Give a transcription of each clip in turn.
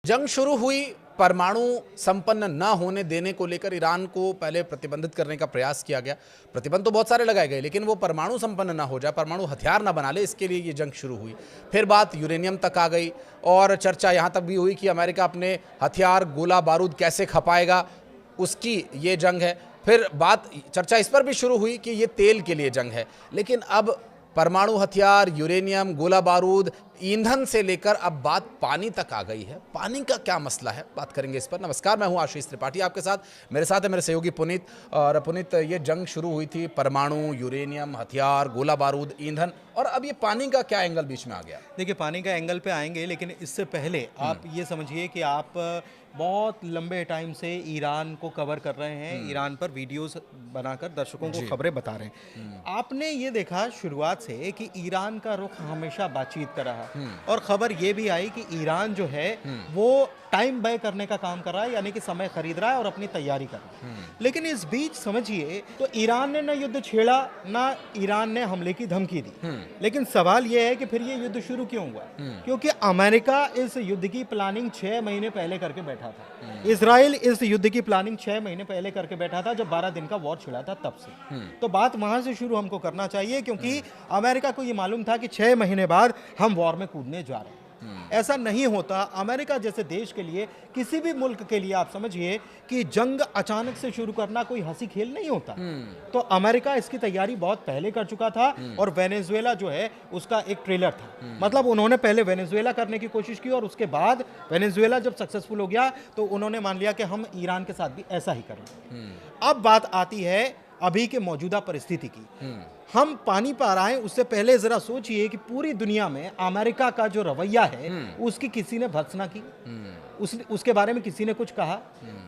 जंग शुरू हुई। परमाणु संपन्न न होने देने को लेकर ईरान को पहले प्रतिबंधित करने का प्रयास किया गया। प्रतिबंध तो बहुत सारे लगाए गए, लेकिन वो परमाणु संपन्न ना हो जाए, परमाणु हथियार ना बना ले, इसके लिए ये जंग शुरू हुई। फिर बात यूरेनियम तक आ गई और चर्चा यहाँ तक भी हुई कि अमेरिका अपने हथियार गोला बारूद कैसे खपाएगा, उसकी ये जंग है। फिर बात चर्चा इस पर भी शुरू हुई कि ये तेल के लिए जंग है। लेकिन अब परमाणु हथियार, यूरेनियम, गोला बारूद, ईंधन से लेकर अब बात पानी तक आ गई है। पानी का क्या मसला है, बात करेंगे इस पर। नमस्कार, मैं हूं आशीष त्रिपाठी आपके साथ। मेरे साथ है मेरे सहयोगी पुनीत। और पुनीत, ये जंग शुरू हुई थी, परमाणु, यूरेनियम, हथियार, गोला बारूद, ईंधन, और अब ये पानी का क्या एंगल बीच में आ गया? देखिए, पानी का एंगल पे आएंगे, लेकिन इससे पहले आप ये समझिए कि आप बहुत लंबे टाइम से ईरान को कवर कर रहे हैं, ईरान पर वीडियोस बनाकर दर्शकों को खबरें बता रहे हैं। आपने ये देखा शुरुआत से कि ईरान का रुख हमेशा बातचीत का रहा, और खबर ये भी आई कि ईरान जो है वो टाइम बाय करने का काम कर रहा है, यानी कि समय खरीद रहा है और अपनी तैयारी कर रहा है। लेकिन इस बीच समझिए तो ईरान ने ना युद्ध छेड़ा, ना ईरान ने हमले की धमकी दी। लेकिन सवाल यह है कि फिर ये युद्ध शुरू क्यों हुआ? क्योंकि अमेरिका इस युद्ध की प्लानिंग 6 महीने पहले करके बैठा था। इजराइल इस युद्ध की प्लानिंग 6 महीने पहले करके बैठा था, जब 12 दिन का वॉर छिड़ा था तब से। तो बात वहां से शुरू हमको करना चाहिए, क्योंकि अमेरिका को ये मालूम था कि 6 महीने बाद हम वॉर में कूदने जा रहे हैं। ऐसा नहीं होता। अमेरिका जैसे देश के लिए, किसी भी मुल्क के लिए आप समझिए कि जंग अचानक से शुरू करना कोई हंसी खेल नहीं होता। तो अमेरिका इसकी तैयारी बहुत पहले कर चुका था, और वेनेजुएला जो है उसका एक ट्रेलर था। मतलब उन्होंने पहले वेनेजुएला करने की कोशिश की, और उसके बाद वेनेजुएला जब सक्सेसफुल हो गया तो उन्होंने मान लिया कि हम ईरान के साथ भी ऐसा ही करेंगे। अब बात आती है अभी के मौजूदा परिस्थिति की। हम पानी पर आए उससे पहले जरा सोचिए कि पूरी दुनिया में अमेरिका का जो रवैया है उसकी किसी ने भर्त्सना की? उसके बारे में किसी ने कुछ कहा?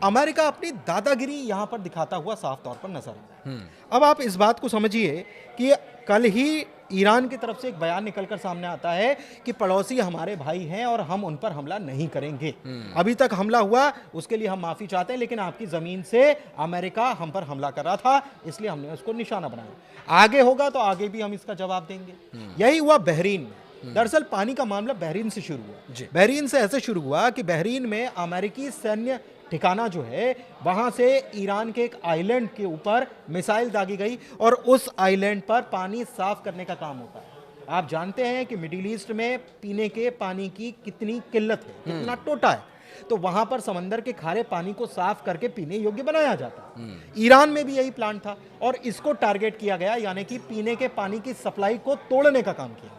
अमेरिका अपनी दादागिरी यहां पर दिखाता हुआ साफ तौर पर नजर आता है। अब आप इस बात को समझिए कि कल ही ईरान की तरफ से एक बयान निकलकर सामने आता है कि पड़ोसी हमारे भाई हैं और हम उन पर हमला नहीं करेंगे। अभी तक हमला हुआ उसके लिए हम माफी चाहते हैं, लेकिन आपकी जमीन से अमेरिका हम पर हमला कर रहा था, इसलिए हमने उसको निशाना बनाया। आगे होगा तो आगे भी हम इसका जवाब देंगे। यही हुआ बहरीन में। दरअसल पानी का मामला बहरीन से शुरू हुआ। बहरीन से ऐसे शुरू हुआ कि बहरीन में अमेरिकी सैन्य ठिकाना जो है, वहां से ईरान के एक आइलैंड के ऊपर मिसाइल दागी गई, और उस आइलैंड पर पानी साफ करने का काम होता है। आप जानते हैं कि मिडिल ईस्ट में पीने के पानी की कितनी किल्लत है, कितना टोटा है। तो वहां पर समंदर के खारे पानी को साफ करके पीने योग्य बनाया जाता है। ईरान में भी यही प्लान था, और इसको टारगेट किया गया, यानी कि पीने के पानी की सप्लाई को तोड़ने का काम किया।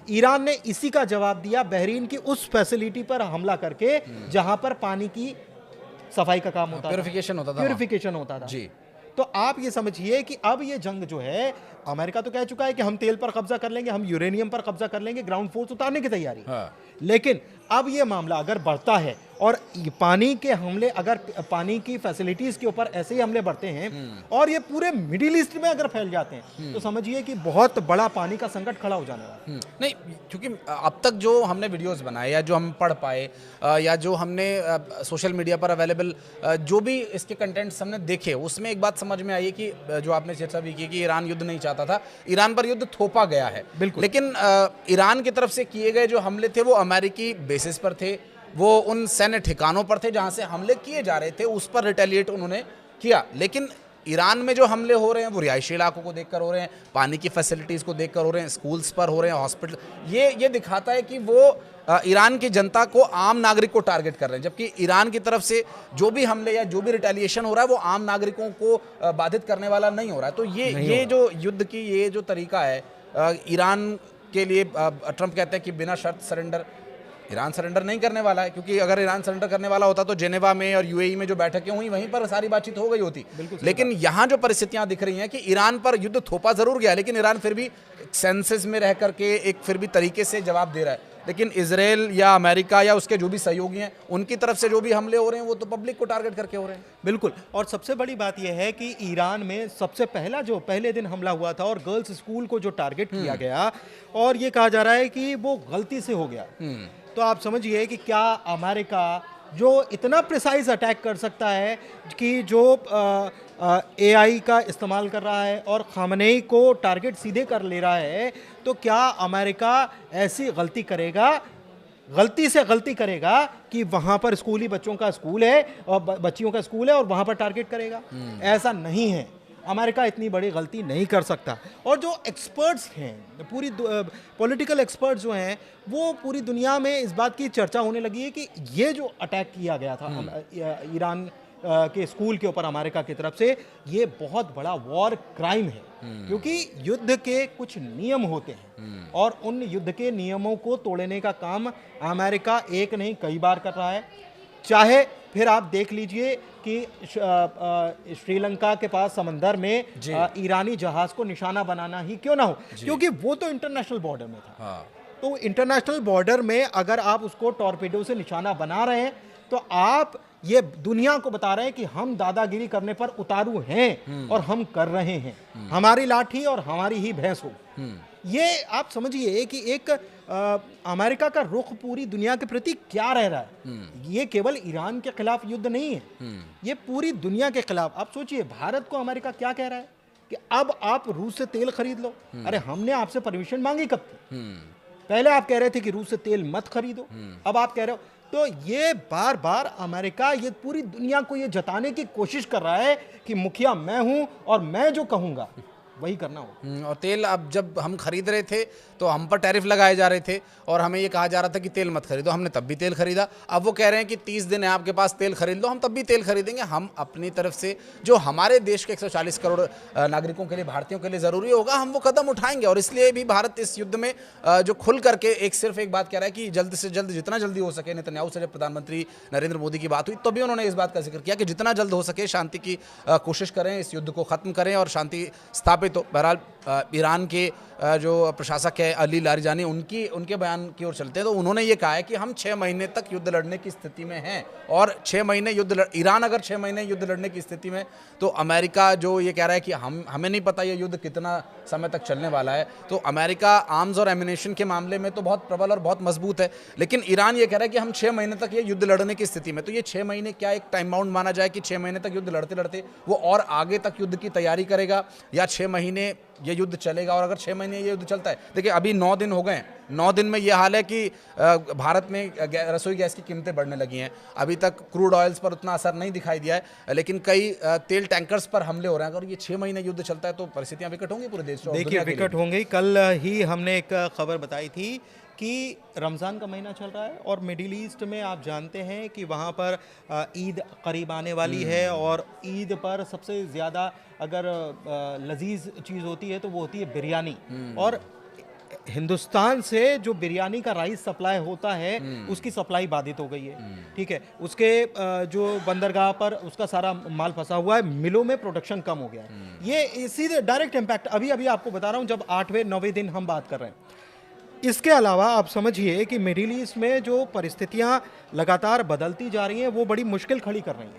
ईरान ने इसी का जवाब दिया बहरीन की उस फैसिलिटी पर हमला करके जहां पर पानी की सफाई का काम होता था, प्यूरिफिकेशन होता था जी। तो आप ये समझिए कि अब ये जंग जो है, अमेरिका तो कह चुका है कि हम तेल पर कब्जा कर लेंगे, हम यूरेनियम पर कब्जा कर लेंगे, ग्राउंड फोर्स उतारने की तैयारी। लेकिन अब ये मामला अगर बढ़ता है और पानी के हमले, अगर पानी की फैसिलिटीज के ऊपर ऐसे ही हमले बढ़ते हैं और ये पूरे मिडिल ईस्ट में अगर फैल जाते हैं, तो समझिए कि बहुत बड़ा पानी का संकट खड़ा हो जाने वाला है। नहीं, क्योंकि अब तक जो हमने वीडियोस बनाए या जो हम पढ़ पाए या जो हमने सोशल मीडिया पर अवेलेबल जो भी इसके कंटेंट्स हमने देखे, उसमें एक बात समझ में आई है कि जो आपने चर्चा भी की कि ईरान युद्ध नहीं चाहता था, ईरान पर युद्ध थोपा गया है। बिल्कुल। लेकिन ईरान की तरफ से किए गए जो हमले थे वो अमेरिकी बेसिस पर थे, वो उन सैन्य ठिकानों पर थे जहां से हमले किए जा रहे थे, उस पर रिटेलिएट उन्होंने किया। लेकिन ईरान में जो हमले हो रहे हैं वो रिहायशी इलाकों को देखकर हो रहे हैं, पानी की फैसिलिटीज़ को देखकर हो रहे हैं, स्कूल्स पर हो रहे हैं, हॉस्पिटल। ये दिखाता है कि वो ईरान की जनता को, आम नागरिक को टारगेट कर रहे हैं, जबकि ईरान की तरफ से जो भी हमले या जो भी रिटेलिएशन हो रहा है वो आम नागरिकों को बाधित करने वाला नहीं हो रहा है। तो ये जो युद्ध की ये जो तरीका है ईरान के लिए, ट्रंप कहते हैं कि बिना शर्त सरेंडर, ईरान सरेंडर नहीं करने वाला है, क्योंकि अगर ईरान सरेंडर करने वाला होता तो जेनेवा में और यूएई में जो बैठकें हुई वहीं पर सारी बातचीत हो गई होती। लेकिन यहाँ जो परिस्थितियां दिख रही हैं कि ईरान पर युद्ध थोपा जरूर गया, लेकिन ईरान फिर भी सेंसेस में रह करके एक फिर भी तरीके से जवाब दे रहा है। लेकिन इजराइल या अमेरिका या उसके जो भी सहयोगी हैं, उनकी तरफ से जो भी हमले हो रहे हैं वो तो पब्लिक को टारगेट करके हो रहे हैं। बिल्कुल। और सबसे बड़ी बात यह है कि ईरान में सबसे पहला जो पहले दिन हमला हुआ था और गर्ल्स स्कूल को जो टारगेट किया गया, और ये कहा जा रहा है कि वो गलती से हो गया। तो आप समझिए कि क्या अमेरिका जो इतना प्रिसाइज अटैक कर सकता है कि जो एआई का इस्तेमाल कर रहा है और खामनेई को टारगेट सीधे कर ले रहा है, तो क्या अमेरिका ऐसी गलती करेगा गलती से गलती करेगा कि वहां पर स्कूली बच्चों का स्कूल है और बच्चियों का स्कूल है और वहां पर टारगेट करेगा। ऐसा नहीं है, अमेरिका इतनी बड़ी गलती नहीं कर सकता। और जो एक्सपर्ट्स हैं, पूरी पॉलिटिकल एक्सपर्ट्स जो हैं, वो पूरी दुनिया में इस बात की चर्चा होने लगी है कि ये जो अटैक किया गया था ईरान के स्कूल के ऊपर अमेरिका की तरफ से, ये बहुत बड़ा वॉर क्राइम है। क्योंकि युद्ध के कुछ नियम होते हैं और उन युद्ध के नियमों को तोड़ने का काम अमेरिका एक नहीं कई बार कर रहा है। चाहे फिर आप देख लीजिए कि श्रीलंका के पास समंदर में ईरानी जहाज को निशाना बनाना ही क्यों ना हो, क्योंकि वो तो इंटरनेशनल बॉर्डर में था। हाँ। तो इंटरनेशनल बॉर्डर में अगर आप उसको टॉर्पेडो से निशाना बना रहे हैं तो आप ये दुनिया को बता रहे हैं कि हम दादागिरी करने पर उतारू हैं और हम कर रहे हैं, हमारी लाठी और हमारी ही भैंस हो। ये आप समझिए कि एक अमेरिका का रुख पूरी दुनिया के प्रति क्या रह रहा है। ये केवल ईरान के खिलाफ युद्ध नहीं है, ये पूरी दुनिया के खिलाफ। आप सोचिए भारत को अमेरिका क्या कह रहा है कि अब आप रूस से तेल खरीद लो। अरे हमने आपसे परमिशन मांगी कब थी? पहले आप कह रहे थे कि रूस से तेल मत खरीदो, अब आप कह रहे हो। तो ये बार बार अमेरिका ये पूरी दुनिया को ये जताने की कोशिश कर रहा है कि मुखिया मैं हूं और मैं जो कहूंगा वही करना हो। और तेल अब जब हम खरीद रहे थे तो हम पर टैरिफ लगाए जा रहे थे और हमें ये कहा जा रहा था कि तेल मत खरीदो, हमने तब भी तेल खरीदा। अब वो कह रहे हैं कि 30 दिन है आपके पास, तेल खरीद लो, हम तब भी तेल खरीदेंगे। हम अपनी तरफ से जो हमारे देश के 140 करोड़ नागरिकों के लिए, भारतीयों के लिए ज़रूरी होगा, हम वो कदम उठाएंगे। और इसलिए भी भारत इस युद्ध में जो खुल करके सिर्फ एक बात कह रहा है कि जल्द से जल्द, जितना जल्दी हो सके। नेतन्याहू से जब प्रधानमंत्री नरेंद्र मोदी की बात हुई तो भी उन्होंने इस बात का जिक्र किया कि जितना जल्द हो सके शांति की कोशिश करें, इस युद्ध को ख़त्म करें और शांति स्थापित हो। बहरहाल ईरान के जो प्रशासक है अली लारिजानी, उनके बयान की ओर चलते हैं तो उन्होंने ये कहा है कि हम 6 महीने तक युद्ध लड़ने की स्थिति में हैं। और 6 महीने ईरान अगर 6 महीने युद्ध लड़ने की स्थिति में, तो अमेरिका जो ये कह रहा है कि हमें नहीं पता ये युद्ध कितना समय तक चलने वाला है। तो अमेरिका आर्म्स और एमिनेशन के मामले में तो बहुत प्रबल और बहुत मजबूत है, लेकिन ईरान ये कह रहा है कि हम 6 महीने तक ये युद्ध लड़ने की स्थिति में। तो ये 6 महीने क्या एक टाइम बाउंड माना जाए कि 6 महीने तक युद्ध लड़ते लड़ते वो और आगे तक युद्ध की तैयारी करेगा, या 6 महीने ये युद्ध चलेगा? और अगर 6 महीने ये युद्ध चलता है, देखिए अभी 9 दिन हो गए हैं, 9 दिन में ये हाल है कि भारत में रसोई गैस की कीमतें बढ़ने लगी हैं। अभी तक क्रूड ऑयल्स पर उतना असर नहीं दिखाई दिया है, लेकिन कई तेल टैंकर्स पर हमले हो रहे हैं। अगर ये 6 महीने युद्ध चलता है तो परिस्थितियां विकट होंगी पूरे देश में। देखिए विकट होंगी। कल ही हमने एक खबर बताई थी कि रमज़ान का महीना चल रहा है और मिडिल ईस्ट में आप जानते हैं कि वहाँ पर ईद करीब आने वाली है और ईद पर सबसे ज़्यादा अगर लजीज चीज़ होती है तो वो होती है बिरयानी। और हिंदुस्तान से जो बिरयानी का राइस सप्लाई होता है उसकी सप्लाई बाधित हो गई है। ठीक है, उसके जो बंदरगाह पर उसका सारा माल फंसा हुआ है, मिलों में प्रोडक्शन कम हो गया है। ये सीधे डायरेक्ट इम्पैक्ट अभी आपको बता रहा हूँ, जब 8वें 9वें दिन हम बात कर रहे हैं। इसके अलावा आप समझिए कि मिडिल ईस्ट में जो परिस्थितियां लगातार बदलती जा रही हैं वो बड़ी मुश्किल खड़ी कर रही हैं।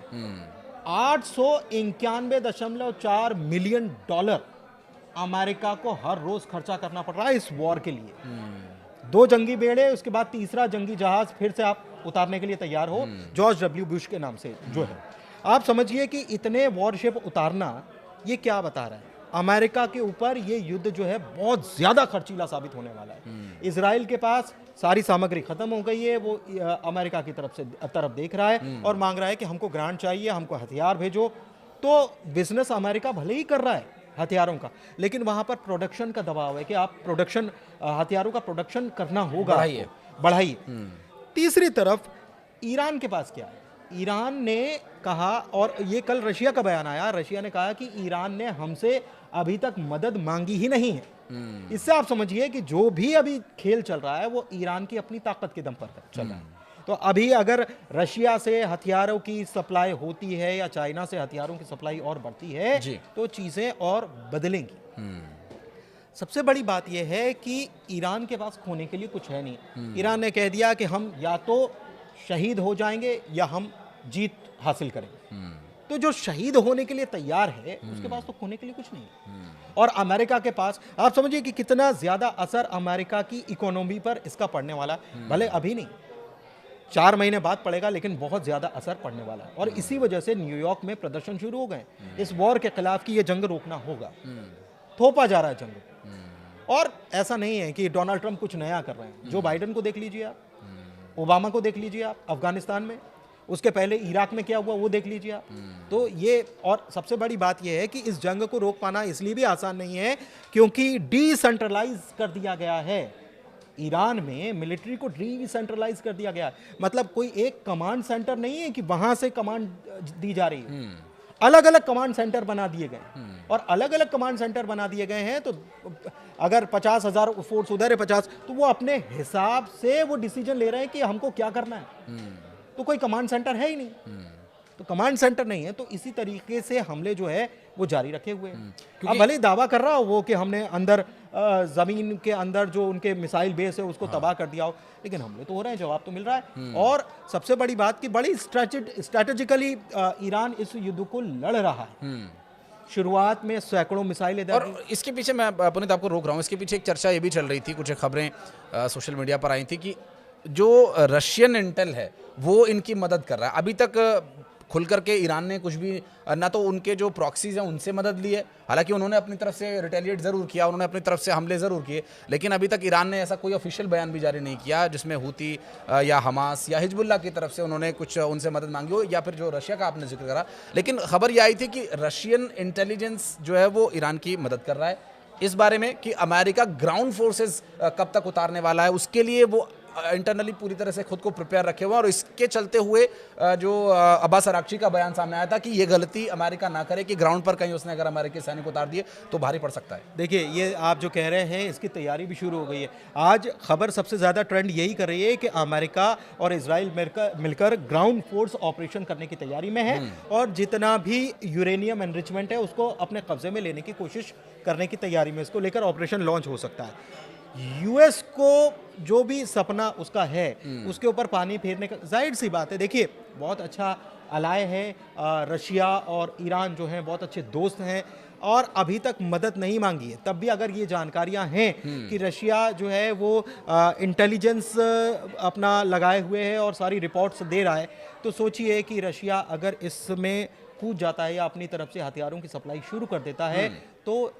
891.4 मिलियन डॉलर अमेरिका को हर रोज खर्चा करना पड़ रहा है इस वॉर के लिए। 2 जंगी बेड़े, उसके बाद तीसरा जंगी जहाज फिर से आप उतारने के लिए तैयार हो, जॉर्ज डब्ल्यू बुश के नाम से जो है। आप समझिए कि इतने वॉरशिप उतारना ये क्या बता रहा है? अमेरिका के ऊपर ये युद्ध जो है बहुत ज्यादा खर्चीला साबित होने वाला है। इजराइल के पास सारी सामग्री खत्म हो गई है, वो अमेरिका की तरफ देख रहा है और मांग रहा है कि हमको ग्रांट चाहिए, हमको हथियार भेजो। तो बिजनेस अमेरिका भले ही कर रहा है हथियारों का, लेकिन वहां पर प्रोडक्शन का दबाव है कि आप प्रोडक्शन, हथियारों का प्रोडक्शन करना होगा, बढ़ाइए। तीसरी तरफ ईरान के पास क्या है? ईरान ने कहा, और ये कल रशिया का बयान आया, रशिया ने कहा कि ईरान ने हमसे अभी तक मदद मांगी ही नहीं है। इससे आप समझिए कि जो भी अभी खेल चल रहा है वो ईरान की अपनी ताकत के दम पर चल रहा है। तो अभी अगर रशिया से हथियारों की सप्लाई होती है या चाइना से हथियारों की सप्लाई और बढ़ती है तो चीजें और बदलेंगी। सबसे बड़ी बात यह है कि ईरान के पास खोने के लिए कुछ है नहीं। ईरान ने कह दिया कि हम या तो शहीद हो जाएंगे या हम जीत हासिल करेंगे। तो जो शहीद होने के लिए तैयार है उसके पास तो खोने के लिए कुछ नहीं। और अमेरिका के पास आप समझिए कि कितना ज्यादा असर अमेरिका की इकोनॉमी पर इसका पड़ने वाला, भले अभी नहीं 4 महीने बाद पड़ेगा, लेकिन बहुत ज्यादा असर पड़ने वाला है। और इसी वजह से न्यूयॉर्क में प्रदर्शन शुरू हो गए इस वॉर के खिलाफ कि ये जंग रोकना होगा। थोपा जा रहा है जंग। और ऐसा नहीं है कि डोनाल्ड ट्रंप कुछ नया कर रहे हैं। जो बाइडेन को देख लीजिए आप, ओबामा को देख लीजिए आप अफगानिस्तान में, उसके पहले इराक में क्या हुआ वो देख लीजिए आप। तो ये, और सबसे बड़ी बात यह है कि इस जंग को रोक पाना इसलिए भी आसान नहीं है क्योंकि डिसेंट्रलाइज कर दिया गया है। ईरान में मिलिट्री को डिसेंट्रलाइज कर दिया गया है, मतलब कोई एक कमांड सेंटर नहीं है कि वहां से कमांड दी जा रही है, अलग अलग कमांड सेंटर बना दिए गए। और अलग अलग कमांड सेंटर बना दिए गए हैं, तो अगर 50,000 फोर्स उधर है 50, तो वो अपने हिसाब से वो डिसीजन ले रहे हैं कि हमको क्या करना है। तो कोई कमांड सेंटर है ही नहीं, तो कमांड सेंटर नहीं है, तो इसी तरीके से हमले जो है वो जारी रखे हुए हैं। अब भले ही दावा कर रहा हो वो कि हमने अंदर जमीन के अंदर जो उनके मिसाइल बेस है उसको तबाह कर दिया हो, लेकिन हमले तो हो रहे हैं, जवाब तो मिल रहा है। और सबसे बड़ी बात कि बड़ी स्ट्रेटेजिकली ईरान इस युद्ध को लड़ रहा है। शुरुआत में सैकड़ों मिसाइलें, और इसके पीछे मैं पुनीत आपको रोक रहा हूँ, इसके पीछे एक चर्चा ये भी चल रही थी, कुछ खबरें सोशल मीडिया पर आई थी कि जो रशियन इंटेल है वो इनकी मदद कर रहा है। अभी तक खुल करके ईरान ने कुछ भी ना तो उनके जो प्रॉक्सीज हैं उनसे मदद ली है, हालांकि उन्होंने अपनी तरफ से रिटेलिएट ज़रूर किया, उन्होंने अपनी तरफ से हमले ज़रूर किए, लेकिन अभी तक ईरान ने ऐसा कोई ऑफिशियल बयान भी जारी नहीं किया जिसमें हूती या हमास या हिजबुल्लाह की तरफ से उन्होंने कुछ उनसे मदद मांगी हो, या फिर जो रशिया का आपने जिक्र करा। लेकिन खबर ये आई थी कि रशियन इंटेलिजेंस जो है वो ईरान की मदद कर रहा है इस बारे में कि अमेरिका ग्राउंड फोर्सेस कब तक उतारने वाला है, उसके लिए वो इंटरनली पूरी तरह से खुद को प्रिपेयर रखे हुए। और इसके चलते हुए जो अब्बास अराक्ची का बयान सामने आया था कि ये गलती अमेरिका ना करे कि ग्राउंड पर कहीं उसने अगर अमेरिकी सैनिक उतार दिए तो भारी पड़ सकता है। देखिए, ये आप जो कह रहे हैं इसकी तैयारी भी शुरू हो गई है। आज खबर सबसे ज़्यादा ट्रेंड यही कर रही है कि अमेरिका और इजराइल मिलकर ग्राउंड फोर्स ऑपरेशन करने की तैयारी में है और जितना भी यूरेनियम एनरिचमेंट है उसको अपने कब्जे में लेने की कोशिश करने की तैयारी में, इसको लेकर ऑपरेशन लॉन्च हो सकता है। यूएस को जो भी सपना उसका है उसके ऊपर पानी फेरने का, जाहिर सी बात है। देखिए, बहुत अच्छा अलाय है, रशिया और ईरान जो हैं बहुत अच्छे दोस्त हैं और अभी तक मदद नहीं मांगी है। तब भी अगर ये जानकारियां हैं कि रशिया जो है वो इंटेलिजेंस अपना लगाए हुए है और सारी रिपोर्ट्स दे रहा है, तो सोचिए कि रशिया अगर इसमें कूद जाता है या अपनी तरफ से हथियारों की सप्लाई शुरू कर देता है तो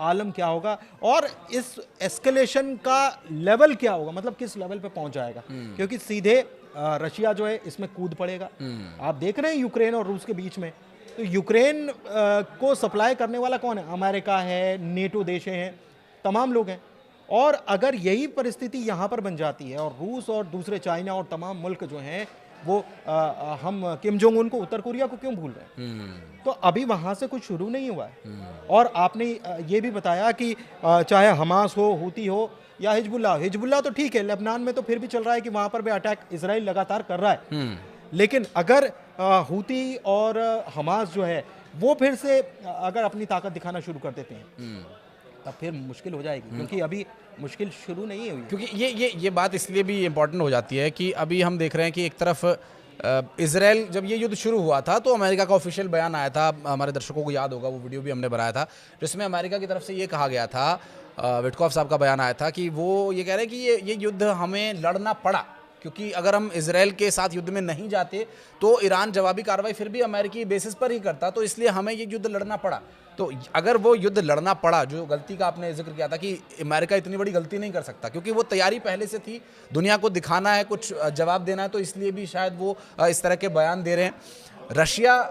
आलम क्या होगा और इस एस्केलेशन का लेवल क्या होगा, मतलब किस लेवल पे पहुंच जाएगा। क्योंकि सीधे रशिया जो है इसमें कूद पड़ेगा। आप देख रहे हैं यूक्रेन और रूस के बीच में, तो यूक्रेन को सप्लाई करने वाला कौन है? अमेरिका है, नेटो देश हैं, तमाम लोग हैं। और अगर यही परिस्थिति यहाँ पर बन जाती है और रूस और दूसरे चाइना और तमाम मुल्क जो हैं वो हम किम जोंग उन को, उत्तर कोरिया को क्यों भूल रहे हैं? तो अभी वहाँ से कुछ शुरू नहीं हुआ है। और आपने ये भी बताया कि चाहे हमास हो, हूती हो या हिजबुल्लाह तो ठीक है, लेबनान में तो फिर भी चल रहा है कि वहाँ पर भी अटैक इजराइल लगातार कर रहा है। लेकिन अगर हूती और हमास जो है वो फिर से अगर अपनी ताकत दिखाना शुरू कर देते हैं तब फिर मुश्किल हो जाएगी, क्योंकि अभी मुश्किल शुरू नहीं हुई। क्योंकि ये बात इसलिए भी इम्पॉर्टेंट हो जाती है कि अभी हम देख रहे हैं कि एक तरफ इजराइल, जब ये युद्ध शुरू हुआ था तो अमेरिका का ऑफिशियल बयान आया था, हमारे दर्शकों को याद होगा, वो वीडियो भी हमने बनाया था, जिसमें अमेरिका की तरफ से ये कहा गया था, विटकॉफ साहब का बयान आया था कि वो ये कह रहे हैं कि ये युद्ध हमें लड़ना पड़ा, क्योंकि अगर हम इजराइल के साथ युद्ध में नहीं जाते तो ईरान जवाबी कार्रवाई फिर भी अमेरिकी बेसिस पर ही करता, तो इसलिए हमें ये युद्ध लड़ना पड़ा। तो अगर वो युद्ध लड़ना पड़ा, जो गलती का आपने जिक्र किया था कि अमेरिका इतनी बड़ी गलती नहीं कर सकता, क्योंकि वो तैयारी पहले से थी, दुनिया को दिखाना है, कुछ जवाब देना है, तो इसलिए भी शायद वो इस तरह के बयान दे रहे हैं। रशिया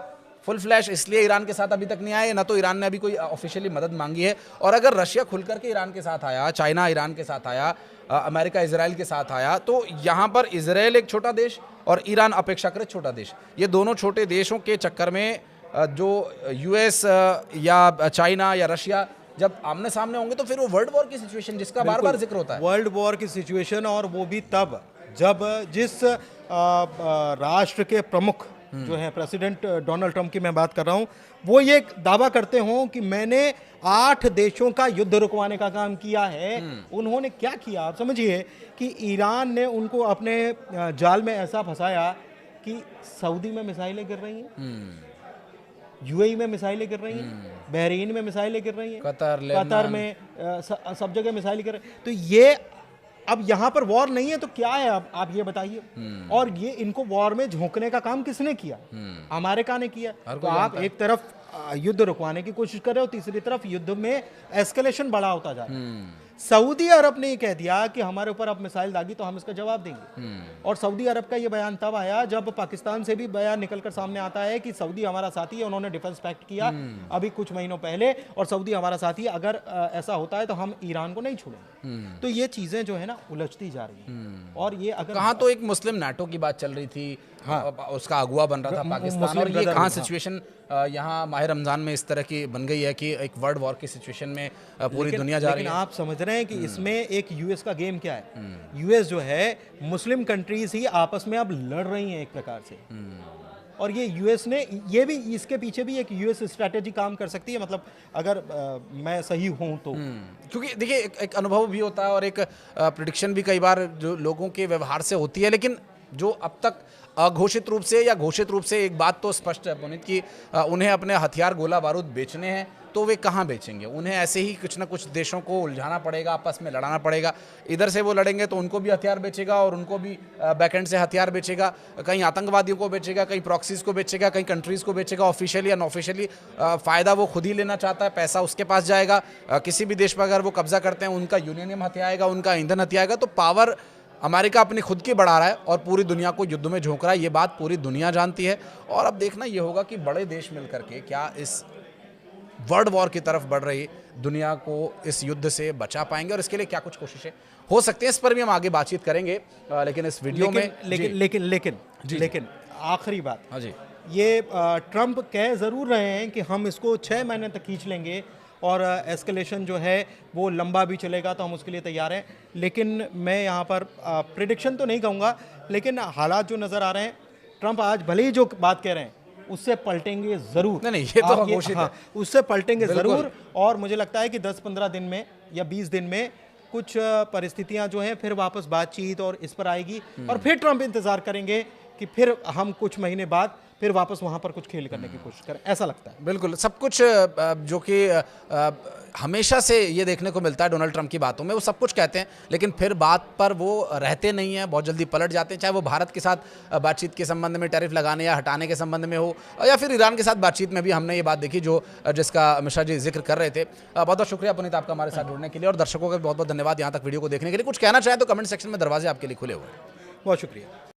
फुल फ्लैश इसलिए ईरान के साथ अभी तक नहीं आए, ना तो ईरान ने अभी कोई ऑफिशियली मदद मांगी है। और अगर रशिया खुल करके ईरान के साथ आया, चाइना ईरान के साथ आया, अमेरिका इजराइल के साथ आया, तो यहाँ पर इजराइल एक छोटा देश और ईरान अपेक्षाकृत छोटा देश, ये दोनों छोटे देशों के चक्कर में जो यूएस या चाइना या रशिया जब आमने सामने होंगे तो फिर वो वर्ल्ड वॉर की सिचुएशन जिसका बार बार जिक्र होता है, वर्ल्ड वॉर की सिचुएशन, और वो भी तब जब जिस राष्ट्र के प्रमुख जो है, प्रेसिडेंट डोनाल्ड ट्रंप की मैं बात कर रहा हूं, वो ये दावा करते हों कि मैंने 8 देशों का युद्ध रुकवाने का काम किया है। उन्होंने क्या किया, आप समझिए कि ईरान ने उनको अपने जाल में ऐसा फंसाया कि सऊदी में मिसाइलें गिर रही हैं, यूएई में मिसाइलें गिर रही हैं, बहरीन में मिसाइलें गिर रही हैं, कतर में सब जगह मिसाइलें गिर रही हैं। तो ये अब यहाँ पर वॉर नहीं है तो क्या है, अब आप ये बताइए। और ये इनको वॉर में झोंकने का काम किसने किया? अमेरिका ने किया। तो आप एक तरफ युद्ध रुकवाने की कोशिश कर रहे हो, तीसरी तरफ युद्ध में एस्केलेशन बड़ा होता जा रहा है। सऊदी अरब ने ये कह दिया कि हमारे ऊपर अब मिसाइल दागी तो हम इसका जवाब देंगे। और सऊदी अरब का ये बयान तब आया जब पाकिस्तान से भी बयान निकलकर सामने आता है कि सऊदी हमारा साथी है, उन्होंने डिफेंस पैक्ट किया अभी कुछ महीनों पहले, और सऊदी हमारा साथी है, अगर ऐसा होता है तो हम ईरान को नहीं छोड़ेंगे। तो ये चीजें जो है ना उलझती जा रही हैं। और ये अगर कहाँ तो एक मुस्लिम नाटो की बात चल रही थी, हाँ। उसका अगुवा बन रहा था पाकिस्तान, मुस्लिम और ये ब्रदरहुड, कहाँ हाँ। सिचुएशन यहाँ माह रमज़ान में इस तरह की बन गई है कि एक वर्ल्ड वॉर की सिचुएशन में पूरी दुनिया जा रही लेकिन है। आप समझ रहे हैं कि इसमें एक यूएस का गेम क्या है। यूएस जो है मुस्लिम कंट्रीज ही आपस में अब लड़ रही हैं एक प्रकार से। और ये यूएस ने ये भी, इसके पीछे भी एक यूएस स्ट्रैटेजी काम कर सकती है, मतलब अगर मैं सही हूं तो। क्योंकि देखिए एक अनुभव भी होता है और एक प्रिडिक्शन भी कई बार जो लोगों के व्यवहार से होती है, लेकिन जो अब तक अघोषित रूप से या घोषित रूप से एक बात तो स्पष्ट है पुनीत कि उन्हें अपने हथियार गोला बारूद बेचने हैं, तो वे कहाँ बेचेंगे? उन्हें ऐसे ही कुछ ना कुछ देशों को उलझाना पड़ेगा, आपस में लड़ाना पड़ेगा। इधर से वो लड़ेंगे तो उनको भी हथियार बेचेगा और उनको भी बैकएंड से हथियार बेचेगा, कहीं आतंकवादियों को बेचेगा, कहीं प्रॉक्सीज को बेचेगा, कहीं कंट्रीज़ को बेचेगा। ऑफिशियली या अनऑफिशियली फ़ायदा वो खुद ही लेना चाहता है, पैसा उसके पास जाएगा। किसी भी देश पर अगर वो कब्जा करते हैं, उनका यूरेनियम हथियाएगा, उनका ईंधन हथियाएगा। तो पावर अमेरिका अपनी खुद की बढ़ा रहा है और पूरी दुनिया को युद्ध में झोंक रहा है। ये बात पूरी दुनिया जानती है। और अब देखना ये होगा कि बड़े देश मिलकर के क्या इस वर्ल्ड वॉर की तरफ बढ़ रही दुनिया को इस युद्ध से बचा पाएंगे, और इसके लिए क्या कुछ कोशिशें हो सकती हैं, इस पर भी हम आगे बातचीत करेंगे। लेकिन इस वीडियो में लेकिन आखिरी बात, हाँ जी, ये ट्रंप कह ज़रूर रहे हैं कि हम इसको 6 महीने तक खींच लेंगे और एस्केलेशन जो है वो लंबा भी चलेगा, तो हम उसके लिए तैयार हैं। लेकिन मैं यहाँ पर प्रिडिक्शन तो नहीं कहूँगा, लेकिन हालात जो नज़र आ रहे हैं, ट्रंप आज भले ही जो बात कह रहे हैं उससे पलटेंगे ज़रूर। नहीं ये तो घोषित है। उससे पलटेंगे ज़रूर। और मुझे लगता है कि 10-15 दिन में या 20 दिन में कुछ परिस्थितियां जो हैं फिर वापस बातचीत और इस पर आएगी, और फिर ट्रंप इंतज़ार करेंगे कि फिर हम कुछ महीने बाद फिर वापस वहां पर कुछ खेल करने की कोशिश करें, ऐसा लगता है। बिल्कुल। सब कुछ जो कि हमेशा से ये देखने को मिलता है डोनाल्ड ट्रंप की बातों में, वो सब कुछ कहते हैं लेकिन फिर बात पर वो रहते नहीं हैं, बहुत जल्दी पलट जाते हैं। चाहे वो भारत के साथ बातचीत के संबंध में, टैरिफ लगाने या हटाने के संबंध में हो, या फिर ईरान के साथ बातचीत में भी हमने ये बात देखी जो जिसका मिश्रा जी जिक्र कर रहे थे। बहुत बहुत शुक्रिया पुनीत आपका हमारे साथ जुड़ने के लिए, और दर्शकों का बहुत बहुत धन्यवाद यहाँ तक वीडियो को देखने के लिए। कुछ कहना चाहें तो कमेंट सेक्शन में दरवाजे आपके लिए खुले हुए हैं। बहुत शुक्रिया।